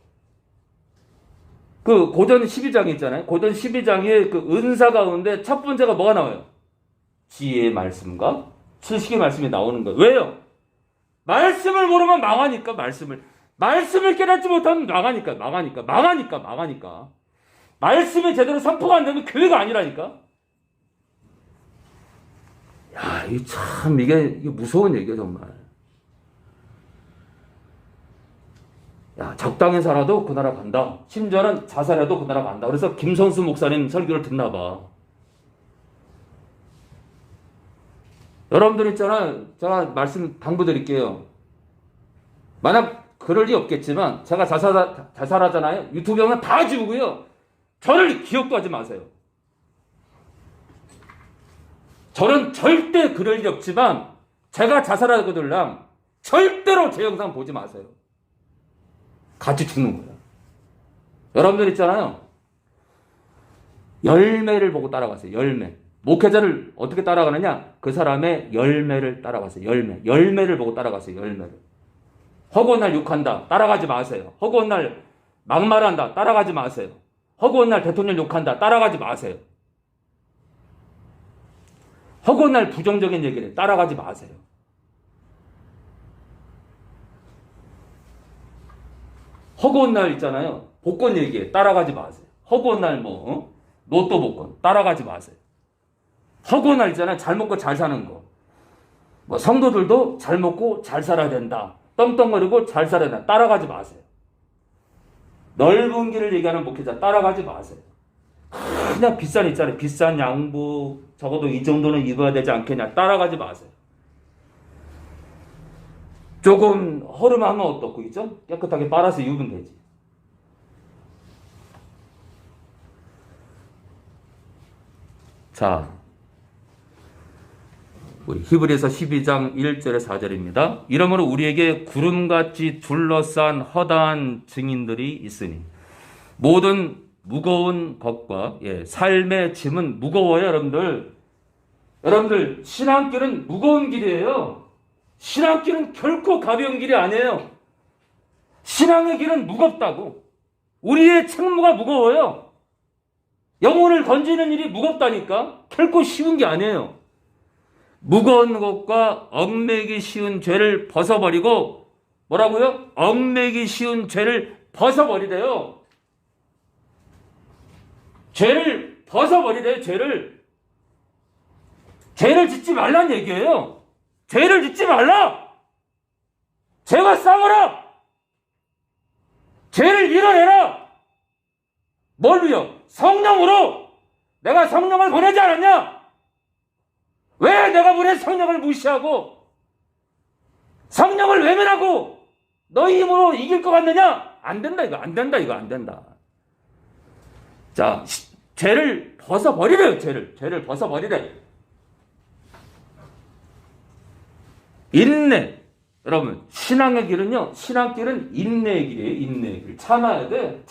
그 고전 12장이 있잖아요. 고전 12장에 그 은사 가운데 첫 번째가 뭐가 나와요? 지혜의 말씀과 지식의 말씀이 나오는 거예요. 왜요? 말씀을 모르면 망하니까, 말씀을 깨닫지 못하면 망하니까. 말씀이 제대로 선포가 안 되면 교회가 아니라니까. 야, 이게 무서운 얘기야, 정말. 야, 적당히 살아도 그 나라 간다. 심지어는 자살해도 그 나라 간다. 그래서 김선수 목사님 설교를 듣나 봐. 여러분들 있잖아요. 제가 말씀 당부드릴게요. 만약 그럴 리 없겠지만 제가 자살하잖아요. 유튜브 영상 다 지우고요. 저를 기억도 하지 마세요. 저는 절대 그럴 리 없지만 제가 자살하거들랑 절대로 제 영상 보지 마세요. 같이 죽는 거예요. 여러분들 있잖아요. 열매를 보고 따라가세요. 열매. 목회자를 어떻게 따라가느냐? 그 사람의 열매를 따라가세요. 열매를 보고 따라가세요. 열매를. 허구한 날 욕한다. 따라가지 마세요. 허구한 날 막말한다. 따라가지 마세요. 허구한 날 대통령 욕한다. 따라가지 마세요. 허구한 날 부정적인 얘기를 따라가지 마세요. 허구한 날 있잖아요. 복권 얘기에 따라가지 마세요. 허구한 날 로또 복권 따라가지 마세요. 허구한 날 있잖아요. 잘 먹고 잘 사는 거. 성도들도 잘 먹고 잘 살아야 된다. 떵떵거리고 잘 살아야 된다. 따라가지 마세요. 넓은 길을 얘기하는 목회자 따라가지 마세요. 그냥 비싼 있잖아요. 비싼 양복 적어도 이 정도는 입어야 되지 않겠냐. 따라가지 마세요. 조금 허름하면 어떻고 있죠? 깨끗하게 빨아서 입으면 되지. 자, 우리 히브리서 12장 1절에 4절입니다. 이러므로 우리에게 구름같이 둘러싼 허다한 증인들이 있으니 모든 무거운 것과 삶의 짐은 무거워요. 여러분들 신앙길은 무거운 길이에요. 신앙길은 결코 가벼운 길이 아니에요. 신앙의 길은 무겁다고. 우리의 책무가 무거워요. 영혼을 건지는 일이 무겁다니까. 결코 쉬운 게 아니에요. 무거운 것과 얽매기 쉬운 죄를 벗어버리고 뭐라고요? 얽매기 쉬운 죄를 벗어버리래요. 죄를 벗어버리래요. 죄를 짓지 말란 얘기예요. 죄를 짓지 말라. 죄와 싸워라. 죄를 이뤄내라. 뭘로요? 성령으로. 내가 성령을 보내지 않았냐? 왜 내가 보낸 성령을 무시하고 성령을 외면하고 너희 힘으로 이길 것 같느냐? 안 된다. 이거 안 된다. 자, 죄를 벗어버리래요. 죄를 벗어버리래. 인내. 여러분, 신앙의 길은요, 신앙길은 인내의 길이에요. 인내의 길. 참아야 돼.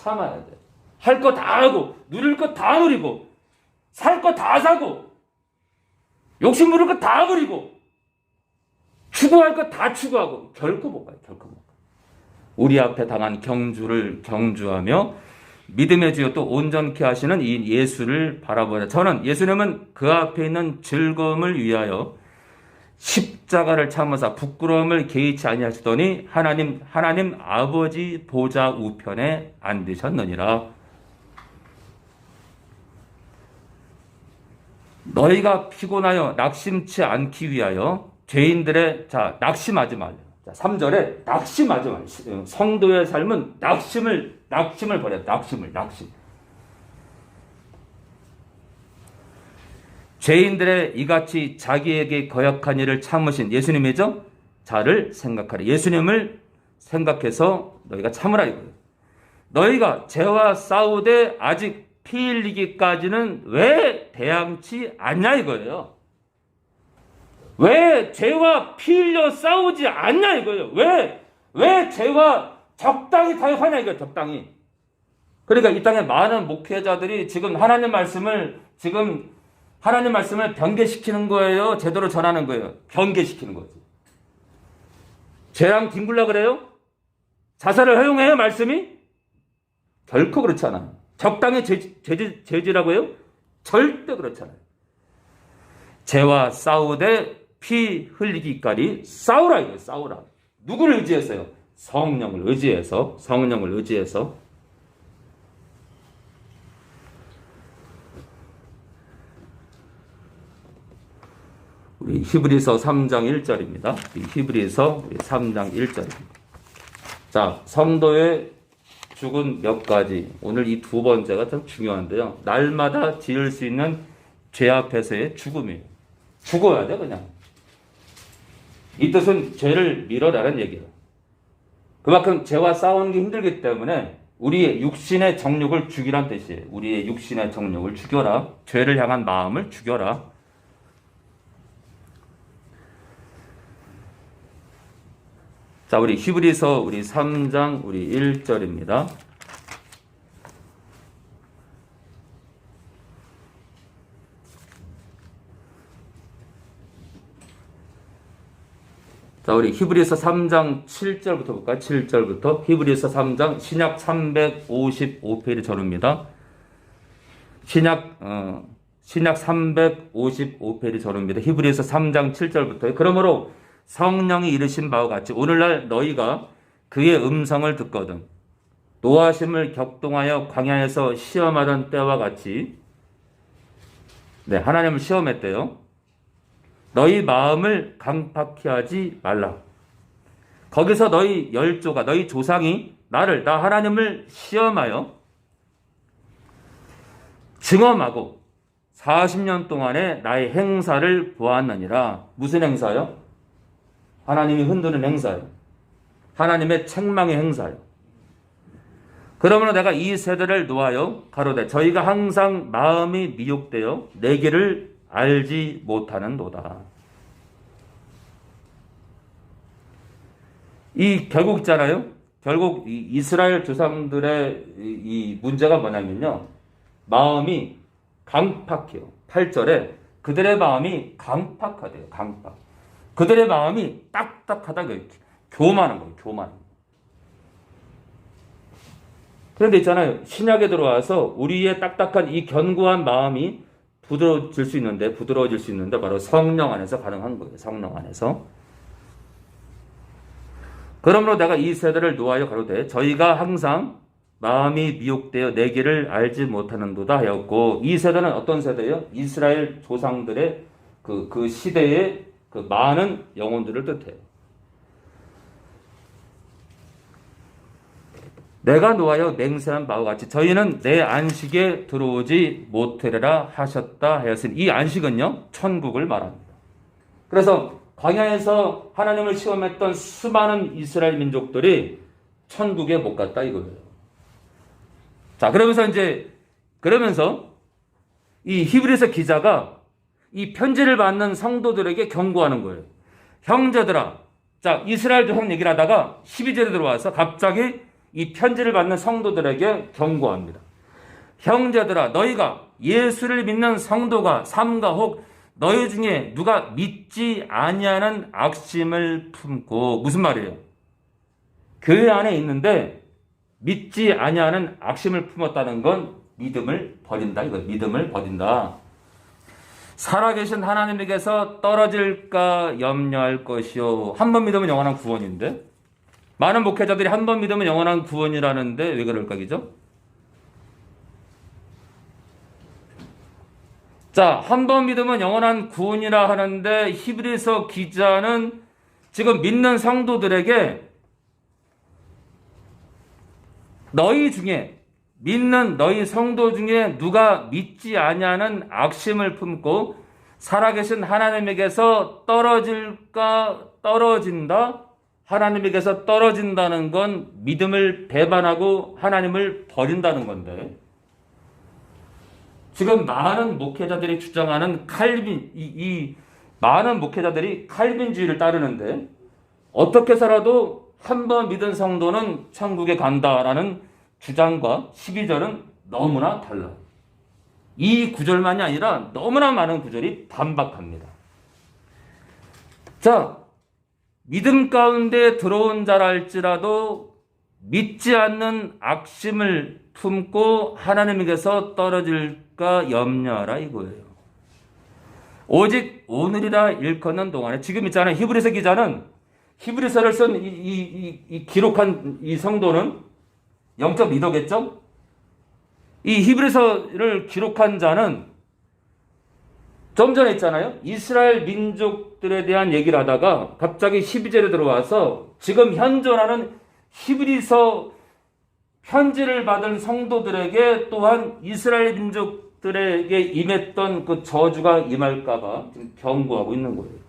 할 거 다 하고, 누릴 거 다 누리고, 살 거 다 사고, 욕심 부릴 거 다 부리고, 추구할 거 다 추구하고, 결코 못 가요. 우리 앞에 당한 경주를 경주하며, 믿음의 주여 또 온전케 하시는 이 예수를 바라보자. 저는 예수님은 그 앞에 있는 즐거움을 위하여 십자가를 참으사 부끄러움을 개의치 아니하시더니 하나님 아버지 보좌 우편에 앉으셨느니라. 너희가 피곤하여 낙심치 않기 위하여 죄인들의 낙심하지 말라. 3절에 낙심하지 말라. 성도의 삶은 낙심을 버려. 낙심. 죄인들의 이같이 자기에게 거역한 일을 참으신 예수님이죠. 자를 생각하라. 예수님을 생각해서 너희가 참으라 이거예요. 너희가 죄와 싸우되 아직 피 흘리기까지는 왜 대항치 않냐 이거예요. 왜 죄와 피 흘려 싸우지 않냐 이거예요. 왜 죄와 적당히 타협하냐 이거예요. 적당히. 그러니까 이 땅에 많은 목회자들이 지금 하나님 말씀을 변개시키는 거예요? 제대로 전하는 거예요? 변개시키는 거지. 죄랑 뒹굴라 그래요? 자살을 허용해요? 말씀이? 결코 그렇지 않아요. 적당히 죄지라고 해요? 절대 그렇지 않아요. 죄와 싸우되 피 흘리기까지 싸우라 이거예요. 싸우라. 누구를 의지해서요? 성령을 의지해서. 우리 히브리서 3장 1절입니다. 히브리서 3장 1절입니다. 자, 성도의 죽은 몇 가지. 오늘 이 두 번째가 참 중요한데요. 날마다 지을 수 있는 죄 앞에서의 죽음이에요. 죽어야 돼, 그냥. 이 뜻은 죄를 밀어라는 얘기예요. 그만큼 죄와 싸우는 게 힘들기 때문에 우리의 육신의 정욕을 죽이란 뜻이에요. 우리의 육신의 정욕을 죽여라. 죄를 향한 마음을 죽여라. 자, 우리 히브리서 3장 1절입니다. 자, 우리 히브리서 3장 7절부터 볼까요? 7절부터 히브리서 3장 신약 355페이지 전후입니다. 신약 355페이지 전후입니다. 히브리서 3장 7절부터 그러므로 성령이 이르신 바와 같이 오늘날 너희가 그의 음성을 듣거든 노하심을 격동하여 광야에서 시험하던 때와 같이 네, 하나님을 시험했대요. 너희 마음을 강팍히 하지 말라. 거기서 너희 열조가 너희 조상이 나 하나님을 시험하여 증험하고 40년 동안에 나의 행사를 보았느니라. 무슨 행사요? 하나님이 흔드는 행사요. 하나님의 책망의 행사요. 그러므로 내가 이 세대를 노하여 가로되 저희가 항상 마음이 미혹되어 내 길을 알지 못하는도다. 이 결국 있잖아요. 결국 이 이스라엘 조상들의 이 문제가 뭐냐면요. 마음이 강팍해요. 8절에 그들의 마음이 강팍하대요. 강팍. 그들의 마음이 딱딱하다. 교만한 거예요. 교만. 그런데 있잖아요. 신약에 들어와서 우리의 딱딱한 이 견고한 마음이 부드러워질 수 있는데 바로 성령 안에서 가능한 거예요. 성령 안에서. 그러므로 내가 이 세대를 노하여 가로되 저희가 항상 마음이 미혹되어 내 길을 알지 못하는도다 하였고 이 세대는 어떤 세대예요? 이스라엘 조상들의 그 시대의 그 많은 영혼들을 뜻해요. 내가 노하여 맹세한 바와 같이 저희는 내 안식에 들어오지 못하리라 하셨다 하였으니 이 안식은요 천국을 말합니다. 그래서 광야에서 하나님을 시험했던 수많은 이스라엘 민족들이 천국에 못 갔다 이거예요. 자, 그러면서 이 히브리서 기자가 이 편지를 받는 성도들에게 경고하는 거예요. 형제들아, 자, 이스라엘 조상 얘기를 하다가 12절에 들어와서 갑자기 이 편지를 받는 성도들에게 경고합니다. 형제들아, 너희가 예수를 믿는 성도가 삼가 혹 너희 중에 누가 믿지 아니하는 악심을 품고 무슨 말이에요? 교회 안에 있는데 믿지 아니하는 악심을 품었다는 건 믿음을 버린다. 이거 믿음을 버린다. 살아계신 하나님에게서 떨어질까 염려할 것이요. 한 번 믿으면 영원한 구원인데 많은 목회자들이 한 번 믿으면 영원한 구원이라는데 왜 그럴까 그죠? 자, 한 번 믿으면 영원한 구원이라 하는데 히브리서 기자는 지금 믿는 성도들에게 너희 중에 믿는 너희 성도 중에 누가 믿지 아니하는 악심을 품고 살아계신 하나님에게서 떨어진다? 하나님에게서 떨어진다는 건 믿음을 배반하고 하나님을 버린다는 건데 지금 많은 목회자들이 주장하는 많은 목회자들이 칼빈주의를 따르는데 어떻게 살아도 한 번 믿은 성도는 천국에 간다라는 주장과 12절은 너무나 달라요. 이 구절만이 아니라 너무나 많은 구절이 반박합니다. 자, 믿음 가운데 들어온 자랄지라도 믿지 않는 악심을 품고 하나님에게서 떨어질까 염려하라 이거예요. 오직 오늘이라 일컫는 동안에 지금 있잖아요. 히브리서 기자는 히브리서를 쓴 기록한 이 성도는 영적 리더겠죠? 이 히브리서를 기록한 자는 좀 전에 있잖아요. 이스라엘 민족들에 대한 얘기를 하다가 갑자기 12절에 들어와서 지금 현존하는 히브리서 편지를 받은 성도들에게 또한 이스라엘 민족들에게 임했던 그 저주가 임할까봐 지금 경고하고 있는 거예요.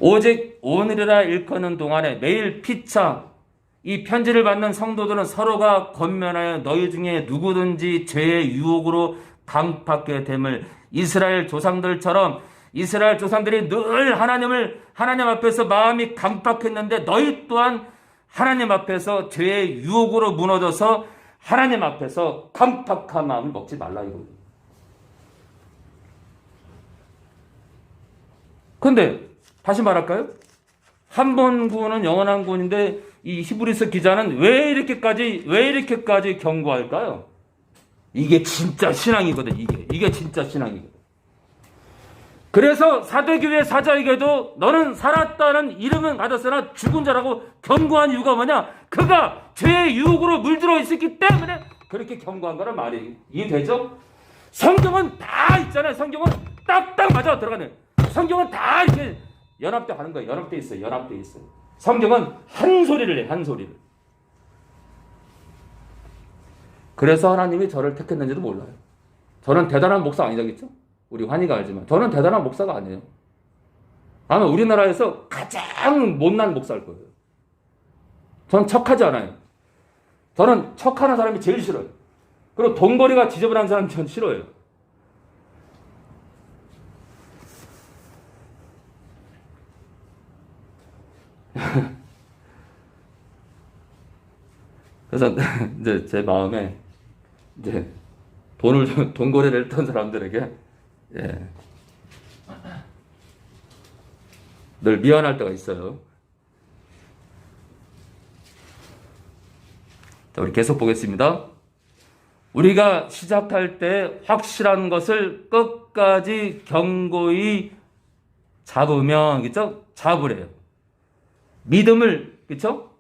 오직 오늘이라 일컫는 동안에 매일 피차 이 편지를 받는 성도들은 서로가 권면하여 너희 중에 누구든지 죄의 유혹으로 강팍하게 됨을 이스라엘 조상들처럼 이스라엘 조상들이 늘 하나님 앞에서 마음이 강팍했는데 너희 또한 하나님 앞에서 죄의 유혹으로 무너져서 하나님 앞에서 강팍한 마음을 먹지 말라 이거예요. 근데 다시 말할까요? 한 번 구원은 영원한 구원인데 이 히브리서 기자는 왜 이렇게까지 경고할까요? 이게 진짜 신앙이거든. 이게 진짜 신앙이거든. 그래서 사도교회 사자에게도 너는 살았다는 이름은 받았으나 죽은 자라고 경고한 이유가 뭐냐? 그가 죄의 유혹으로 물들어 있었기 때문에 그렇게 경고한 거란 말이 이해되죠? 성경은 다 있잖아요. 성경은 딱딱 맞아 들어가는. 성경은 다 이렇게 연합돼 하는 거예요. 연합돼 있어요. 성경은 한 소리를 해, 한 소리를. 그래서 하나님이 저를 택했는지도 몰라요. 저는 대단한 목사 아니겠죠? 우리 환희가 알지만 저는 대단한 목사가 아니에요. 아마 우리나라에서 가장 못난 목사일 거예요. 저는 척하지 않아요. 저는 척하는 사람이 제일 싫어요. 그리고 돈벌이가 지저분한 사람 전 싫어해요. 그래서 이제 제 마음에 이제 돈거래를 했던 사람들에게 늘 미안할 때가 있어요. 자, 우리 계속 보겠습니다. 우리가 시작할 때 확실한 것을 끝까지 견고히 잡으면, 그쵸? 잡으래요. 믿음을, 그쵸?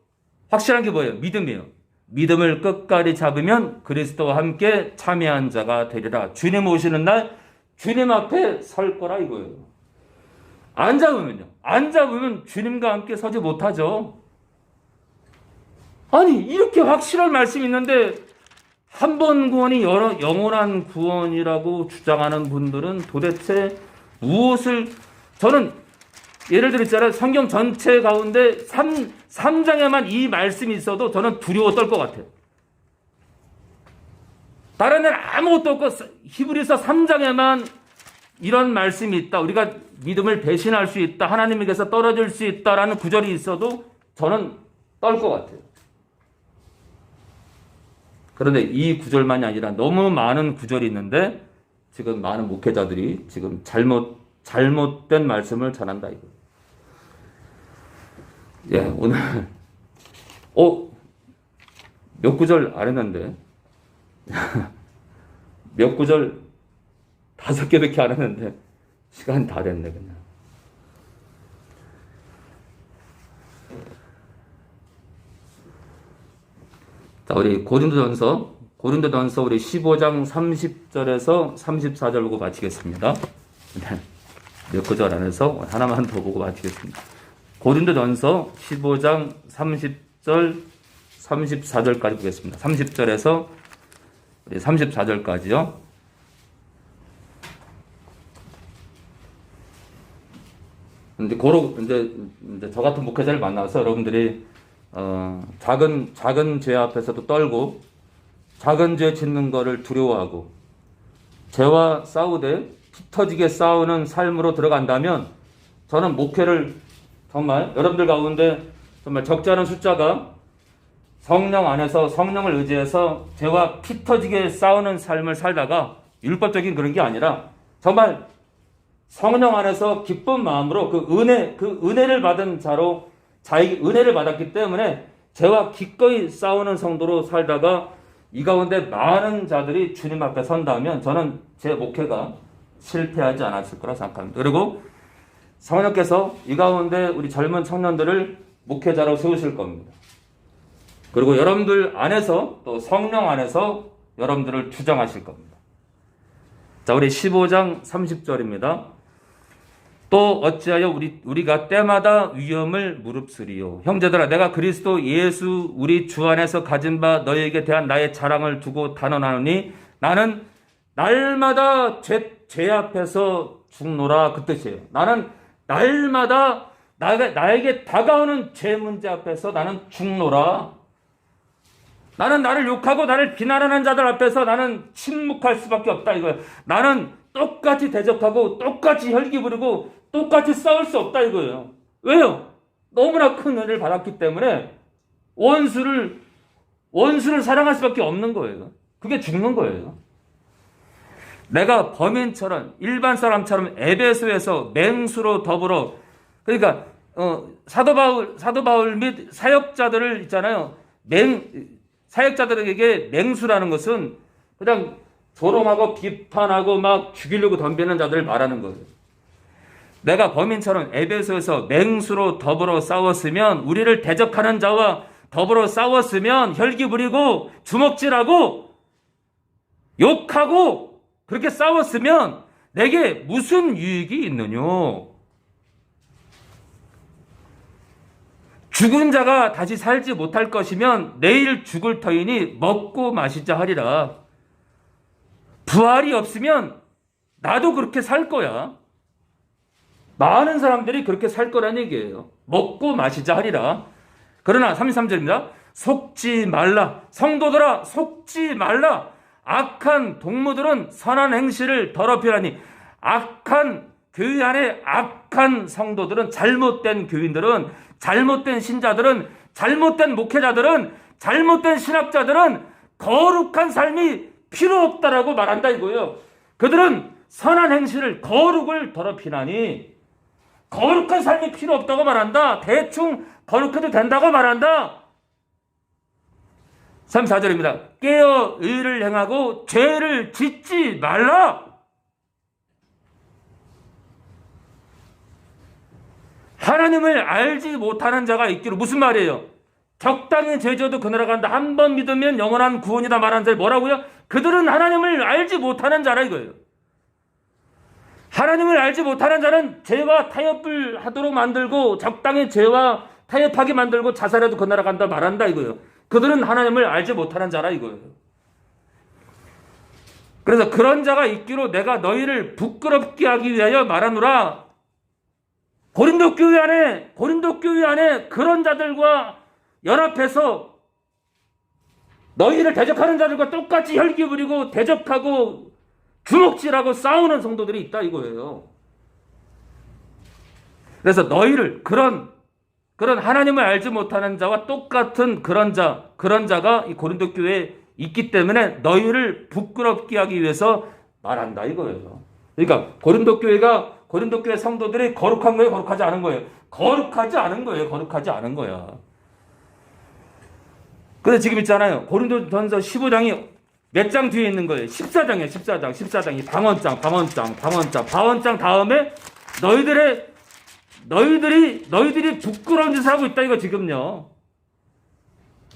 확실한 게 뭐예요? 믿음이에요. 믿음을 끝까지 잡으면 그리스도와 함께 참여한 자가 되리라. 주님 오시는 날 주님 앞에 설 거라 이거예요. 안 잡으면요. 안 잡으면 주님과 함께 서지 못하죠. 아니 이렇게 확실한 말씀이 있는데 한 번 구원이 영원한 구원이라고 주장하는 분들은 도대체 무엇을 저는 예를 들어 있잖아요. 성경 전체 가운데 3장에만 이 말씀이 있어도 저는 두려워 떨 것 같아요. 다른 데는 아무것도 없고 히브리서 3장에만 이런 말씀이 있다. 우리가 믿음을 배신할 수 있다. 하나님에게서 떨어질 수 있다라는 구절이 있어도 저는 떨 것 같아요. 그런데 이 구절만이 아니라 너무 많은 구절이 있는데 지금 많은 목회자들이 지금 잘못된 말씀을 전한다 이거예요. 예, 오늘 몇 구절 안 했는데 몇 구절 5개밖에 안 했는데 시간 다 됐네 그냥. 자, 우리 고린도전서 우리 15장 30절에서 34절 보고 마치겠습니다. 몇 구절 안 해서 하나만 더 보고 마치겠습니다. 고린도전서 15장 30절 34절까지 보겠습니다. 30절에서 34절까지요. 근데 이제 저 같은 목회자를 만나서 여러분들이 작은 죄 앞에서도 떨고 작은 죄 짓는 거를 두려워하고 죄와 싸우되 피 터지게 싸우는 삶으로 들어간다면 저는 목회를 정말 여러분들 가운데 정말 적지 않은 숫자가 성령 안에서 성령을 의지해서 죄와 피 터지게 싸우는 삶을 살다가 율법적인 그런 게 아니라 정말 성령 안에서 기쁜 마음으로 그 은혜를 받은 자로 자에게 은혜를 받았기 때문에 죄와 기꺼이 싸우는 성도로 살다가 이 가운데 많은 자들이 주님 앞에 선다면 저는 제 목회가 실패하지 않았을 거라 생각합니다. 그리고 성령께서 이 가운데 우리 젊은 청년들을 목회자로 세우실 겁니다. 그리고 여러분들 안에서 또 성령 안에서 여러분들을 주장하실 겁니다. 자, 우리 15장 30절입니다. 또 어찌하여 우리가 때마다 위험을 무릅쓰리요. 형제들아, 내가 그리스도 예수 우리 주 안에서 가진 바 너희에게 대한 나의 자랑을 두고 단언하노니 나는 날마다 죄 앞에서 죽노라 그 뜻이에요. 나는 날마다 나에게 다가오는 죄 문제 앞에서 나는 죽노라. 나는 나를 욕하고 나를 비난하는 자들 앞에서 나는 침묵할 수밖에 없다 이거예요. 나는 똑같이 대적하고 똑같이 혈기 부리고 똑같이 싸울 수 없다 이거예요. 왜요? 너무나 큰 은혜를 받았기 때문에 원수를 사랑할 수밖에 없는 거예요. 그게 죽는 거예요. 내가 범인처럼 일반 사람처럼 에베소에서 맹수로 더불어 그러니까 사도 바울 및 사역자들을 있잖아요. 사역자들에게 맹수라는 것은 그냥 조롱하고 비판하고 막 죽이려고 덤비는 자들을 말하는 거예요. 내가 범인처럼 에베소에서 맹수로 더불어 싸웠으면, 우리를 대적하는 자와 더불어 싸웠으면 혈기 부리고 주먹질하고 욕하고 그렇게 싸웠으면 내게 무슨 유익이 있느냐? 죽은 자가 다시 살지 못할 것이면 내일 죽을 터이니 먹고 마시자 하리라. 부활이 없으면 나도 그렇게 살 거야. 많은 사람들이 그렇게 살 거란 얘기예요. 먹고 마시자 하리라. 그러나 33절입니다. 속지 말라. 성도들아, 속지 말라. 악한 동무들은 선한 행실을 더럽히라니. 악한 교회 안에 악한 성도들은, 잘못된 교인들은, 잘못된 신자들은, 잘못된 목회자들은, 잘못된 신학자들은 거룩한 삶이 필요 없다라고 말한다 이거예요. 그들은 선한 행실을, 거룩을 더럽히나니, 거룩한 삶이 필요 없다고 말한다. 대충 거룩해도 된다고 말한다. 34절입니다. 깨어 의를 행하고 죄를 짓지 말라. 하나님을 알지 못하는 자가 있기로, 무슨 말이에요? 적당히 죄져도 그 나라 간다. 한 번 믿으면 영원한 구원이다 말하는 자 뭐라고요? 그들은 하나님을 알지 못하는 자라 이거예요. 하나님을 알지 못하는 자는 죄와 타협을 하도록 만들고, 적당히 죄와 타협하게 만들고 자살해도 그 나라 간다 말한다 이거예요. 그들은 하나님을 알지 못하는 자라 이거예요. 그래서 그런 자가 있기로 내가 너희를 부끄럽게 하기 위하여 말하노라. 고린도 교회 안에 그런 자들과 연합해서 너희를 대적하는 자들과 똑같이 혈기 부리고 대적하고 주먹질하고 싸우는 성도들이 있다 이거예요. 그래서 너희를 그런 하나님을 알지 못하는 자와 똑같은 그런 자가 이 고린도 교회에 있기 때문에 너희를 부끄럽게 하기 위해서 말한다 이거예요. 그러니까 고린도 교회 성도들이 거룩한 거예요, 거룩하지 않은 거예요? 거룩하지 않은 거예요, 거룩하지 않은 거야. 근데 지금 있잖아요. 고린도전서 15장이 몇 장 뒤에 있는 거예요? 14장이에요, 14장이 방언장 다음에 너희들이 부끄러운 짓을 하고 있다 이거 지금요.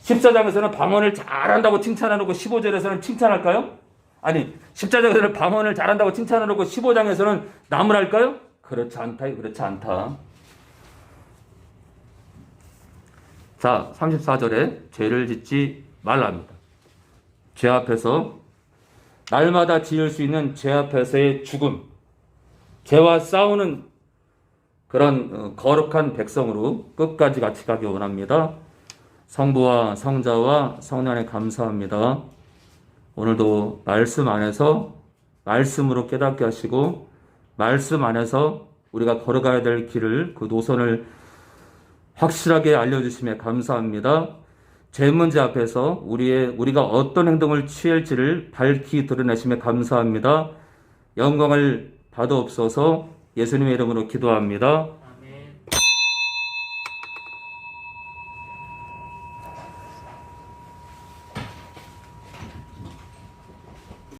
14장에서는 방언을 잘한다고 칭찬해놓고 15절에서는 칭찬할까요? 아니, 14장에서는 방언을 잘한다고 칭찬해놓고 15장에서는 나무랄까요? 그렇지 않다. 자, 34절에 죄를 짓지 말랍니다. 죄 앞에서, 날마다 지을 수 있는 죄 앞에서의 죽음, 죄와 싸우는 그런 거룩한 백성으로 끝까지 같이 가기 원합니다. 성부와 성자와 성령에 감사합니다. 오늘도 말씀 안에서 말씀으로 깨닫게 하시고, 말씀 안에서 우리가 걸어가야 될 길을, 그 노선을 확실하게 알려주심에 감사합니다. 제 문제 앞에서 우리가 어떤 행동을 취할지를 밝히 드러내심에 감사합니다. 영광을 받아옵소서. 예수님의 이름으로 기도합니다.